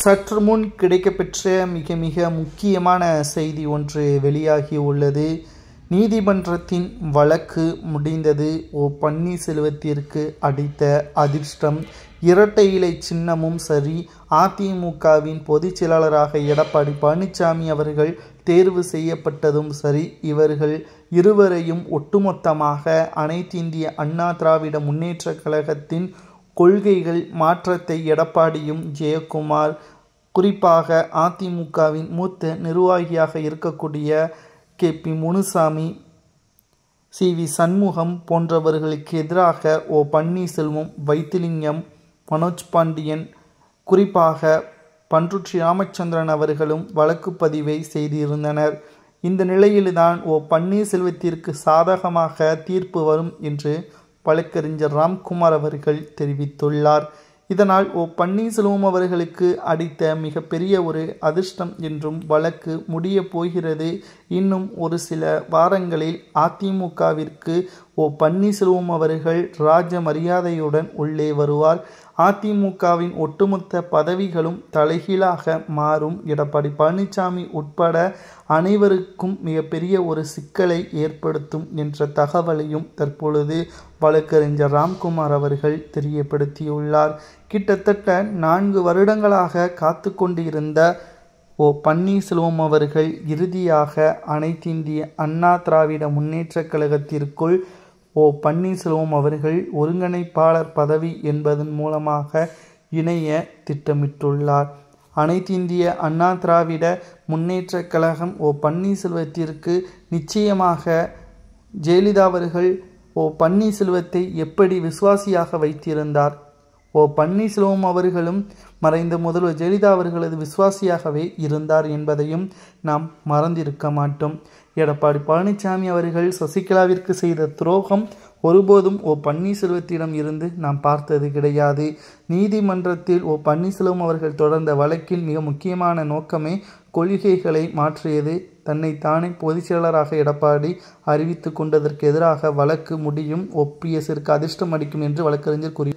சற்று முன் கிடைக்கப்பெற்ற மிக முக்கியமான செய்தி ஒன்று வெளியாகி உள்ளது. நீதிமன்றத்தின் வழக்கு முடிந்தது. பன்னீர்செல்வத்திற்கு அடித்த அதிர்ஷ்டம். இரட்டை இலை சின்னமும் சரி. அதிமுகவின் பொதுச் செயலாளராக எடப்பாடி பழனிசாமி அவர்கள் தேர்வு செய்யப்பட்டதும் சரி. இவர்கள் இருவரையும் ஒட்டுமொத்தமாக அனைத்து இந்திய அண்ணா திராவிட முன்னேற்ற கழகத்தின் கொள்கைகள் மாற்றத்தை எடப்பாடியும் ஜெயக்குமார், குறிப்பாக அதிமுகவின் மூத்த நிர்வாகியாக இருக்கக்கூடிய KP முனுசாமி, CV சண்முகம் போன்றவர்களுக்கு எதிராக பன்னீர்செல்வம், வைத்திலிங்கம், மனோஜ் பாண்டியன், குறிப்பாக பண்ருட்டி ராமச்சந்திரன் அவர்களும் வழக்கு பதிவை செய்திருந்தனர். இந்த நிலையில்தான் பன்னீர்செல்வத்திற்கு சாதகமாக தீர்ப்பு வரும் என்று வழக்கறிஞர் ராம்குமார் அவர்கள் தெரிவித்துள்ளார். இதனால் பன்னீர்செல்வம் அவர்களுக்கு அடித்த மிகப்பெரிய ஒரு அதிர்ஷ்டம் என்றும் வழக்கு முடிய போகிறது. இன்னும் ஒரு சில வாரங்களில் அதிமுகவிற்கு பன்னீர்செல்வம் அவர்கள் ராஜ மரியாதையுடன் உள்ளே வருவார். அதிமுகவின் ஒட்டுமொத்த பதவிகளும் தலைகீழாக மாறும். எடப்பாடி பழனிசாமி உட்பட அனைவருக்கும் மிகப்பெரிய ஒரு சிக்கலை ஏற்படுத்தும் என்ற தகவலையும் தற்பொழுது வழக்கறிஞர் ராம்குமார் அவர்கள் தெரியப்படுத்தியுள்ளார். கிட்டத்தட்ட 4 வருடங்களாக காத்து கொண்டிருந்த பன்னீர்செல்வம் அவர்கள் இறுதியாக அனைத்து இந்திய அண்ணா திராவிட முன்னேற்ற கழகத்திற்குள் பன்னீர்செல்வம் அவர்கள் ஒருங்கிணைப்பாளர் பதவி என்பதன் மூலமாக இணைய திட்டமிட்டுள்ளார். அனைத்து இந்திய அண்ணா திராவிட முன்னேற்ற கழகம் பன்னீர்செல்வத்திற்கு நிச்சயமாக ஜெயலலிதா அவர்கள் பன்னீர்செல்வத்தை எப்படி விசுவாசியாக வைத்திருந்தார், பன்னீர்செல்வம் அவர்களும் மறைந்த முதல்வர் ஜெயலலிதா அவர்களது விசுவாசியாகவே இருந்தார் என்பதையும் நாம் மறந்திருக்க மாட்டோம். எடப்பாடி பழனிசாமி அவர்கள் சசிகலாவிற்கு செய்த துரோகம் ஒருபோதும் பன்னீர்செல்வத்திடம் இருந்து நாம் பார்த்தது கிடையாது. நீதிமன்றத்தில் பன்னீர்செல்வம் அவர்கள் தொடர்ந்த வழக்கில் மிக முக்கியமான நோக்கமே கொள்கைகளை மாற்றியது. தன்னை தானே பொதுச் செயலாளராக எடப்பாடி அறிவித்து கொண்டதற்கு எதிராக வழக்கு முடியும். OPSற்கு அதிர்ஷ்டம் அடிக்கும் என்று வழக்கறிஞர் கூறி